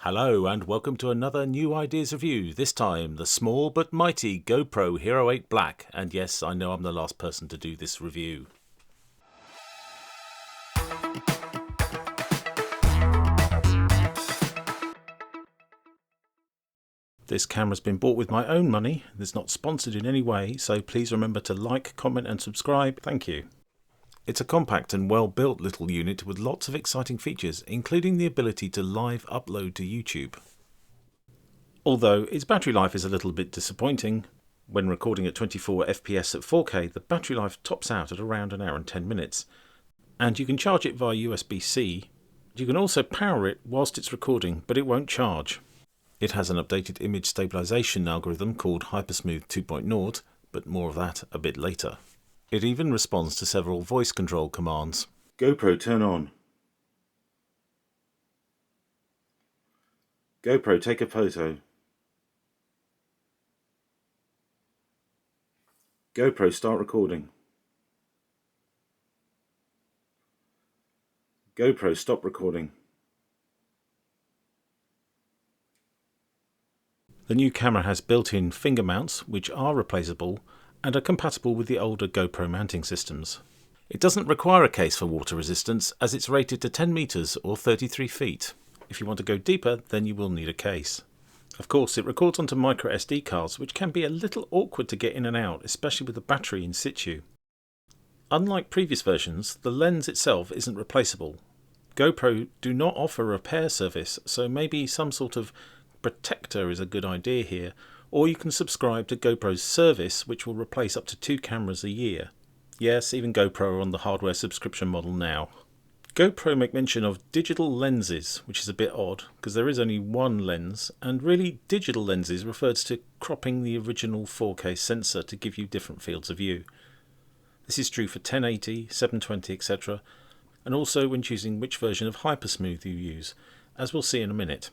Hello and welcome to another New Ideas review, this time the small but mighty GoPro Hero 8 Black, and yes, I know I'm the last person to do this review. This camera's been bought with my own money, it's not sponsored in any way, so please remember to like, comment and subscribe, thank you. It's a compact and well-built little unit with lots of exciting features, including the ability to live upload to YouTube. Although its battery life is a little bit disappointing. When recording at 24 FPS at 4K, the battery life tops out at around an hour and 10 minutes. And you can charge it via USB-C. You can also power it whilst it's recording, but it won't charge. It has an updated image stabilization algorithm called Hypersmooth 2.0, but more of that a bit later. It even responds to several voice control commands. GoPro turn on. GoPro take a photo. GoPro start recording. GoPro stop recording. The new camera has built-in finger mounts, which are replaceable and are compatible with the older GoPro mounting systems. It doesn't require a case for water resistance as it's rated to 10 meters or 33 feet. If you want to go deeper, then you will need a case. Of course, it records onto micro SD cards, which can be a little awkward to get in and out, especially with the battery in situ. Unlike previous versions, the lens itself isn't replaceable. GoPro do not offer a repair service, so maybe some sort of protector is a good idea here, or you can subscribe to GoPro's service, which will replace up to 2 cameras a year. Yes, even GoPro are on the hardware subscription model now. GoPro make mention of digital lenses, which is a bit odd, because there is only one lens, and really digital lenses refers to cropping the original 4K sensor to give you different fields of view. This is true for 1080, 720, etc., and also when choosing which version of Hypersmooth you use, as we'll see in a minute.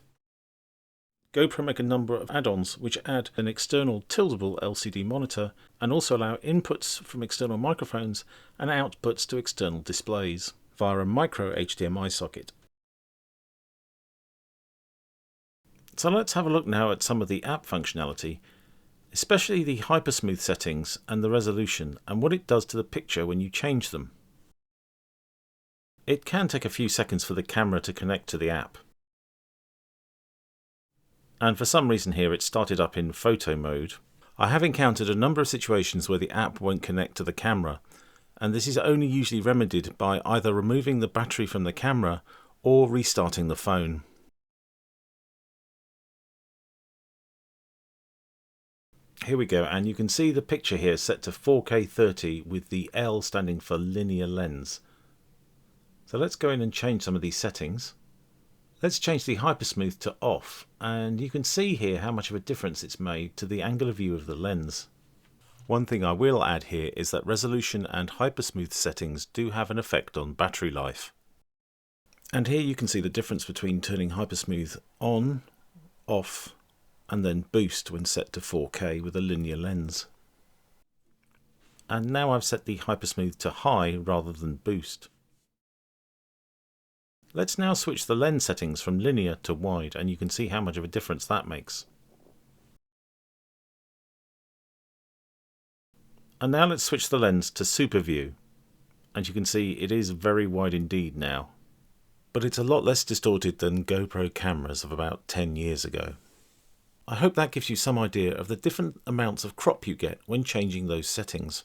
GoPro make a number of add-ons which add an external tiltable LCD monitor and also allow inputs from external microphones and outputs to external displays via a micro HDMI socket. So let's have a look now at some of the app functionality, especially the Hypersmooth settings and the resolution and what it does to the picture when you change them. It can take a few seconds for the camera to connect to the app. And for some reason here it started up in photo mode. I have encountered a number of situations where the app won't connect to the camera, and this is only usually remedied by either removing the battery from the camera or restarting the phone. Here we go, and you can see the picture here set to 4K 30 with the L standing for linear lens. So let's go in and change some of these settings. Let's change the Hypersmooth to off, and you can see here how much of a difference it's made to the angular view of the lens. One thing I will add here is that resolution and Hypersmooth settings do have an effect on battery life. And here you can see the difference between turning Hypersmooth on, off, and then boost when set to 4K with a linear lens. And now I've set the Hypersmooth to high rather than boost. Let's now switch the lens settings from linear to wide, and you can see how much of a difference that makes. And now let's switch the lens to super view, and you can see it is very wide indeed now. But it's a lot less distorted than GoPro cameras of about 10 years ago. I hope that gives you some idea of the different amounts of crop you get when changing those settings.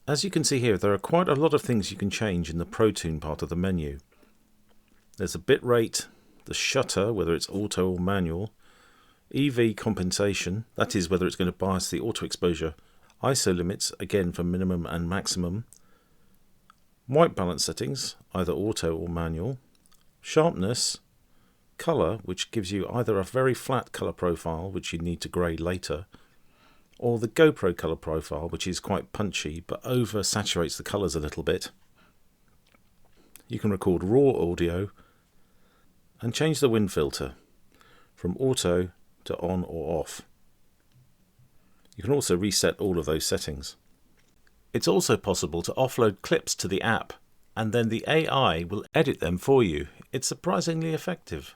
As you can see here, there are quite a lot of things you can change in the ProTune part of the menu. There's a bitrate, the shutter, whether it's auto or manual, EV compensation, that is whether it's going to bias the auto exposure, ISO limits, again for minimum and maximum, white balance settings, either auto or manual, sharpness, colour, which gives you either a very flat colour profile, which you need to grade later, or the GoPro colour profile, which is quite punchy but over saturates the colours a little bit. You can record raw audio and change the wind filter from auto to on or off. You can also reset all of those settings. It's also possible to offload clips to the app, and then the AI will edit them for you it's surprisingly effective.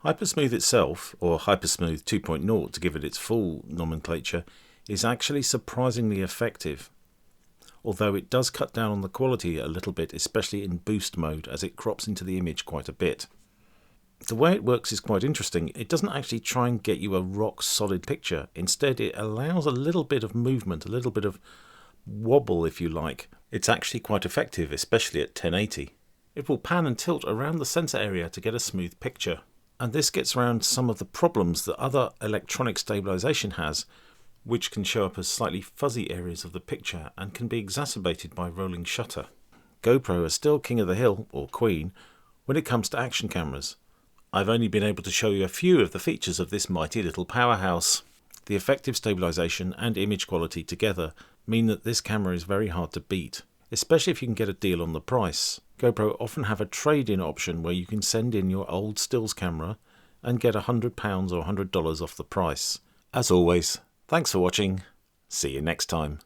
Hypersmooth itself, or Hypersmooth 2.0 to give it its full nomenclature, is actually surprisingly effective, although it does cut down on the quality a little bit, especially in boost mode, as it crops into the image quite a bit. The way it works is quite interesting. It doesn't actually try and get you a rock solid picture. Instead, it allows a little bit of movement, a little bit of wobble if you like. It's actually quite effective, especially at 1080. It will pan and tilt around the sensor area to get a smooth picture. And this gets around some of the problems that other electronic stabilization has, which can show up as slightly fuzzy areas of the picture and can be exacerbated by rolling shutter. GoPro are still king of the hill, or queen, when it comes to action cameras. I've only been able to show you a few of the features of this mighty little powerhouse. The effective stabilization and image quality together mean that this camera is very hard to beat, especially if you can get a deal on the price. GoPro often have a trade-in option where you can send in your old stills camera and get £100 or $100 off the price. As always, thanks for watching. See you next time.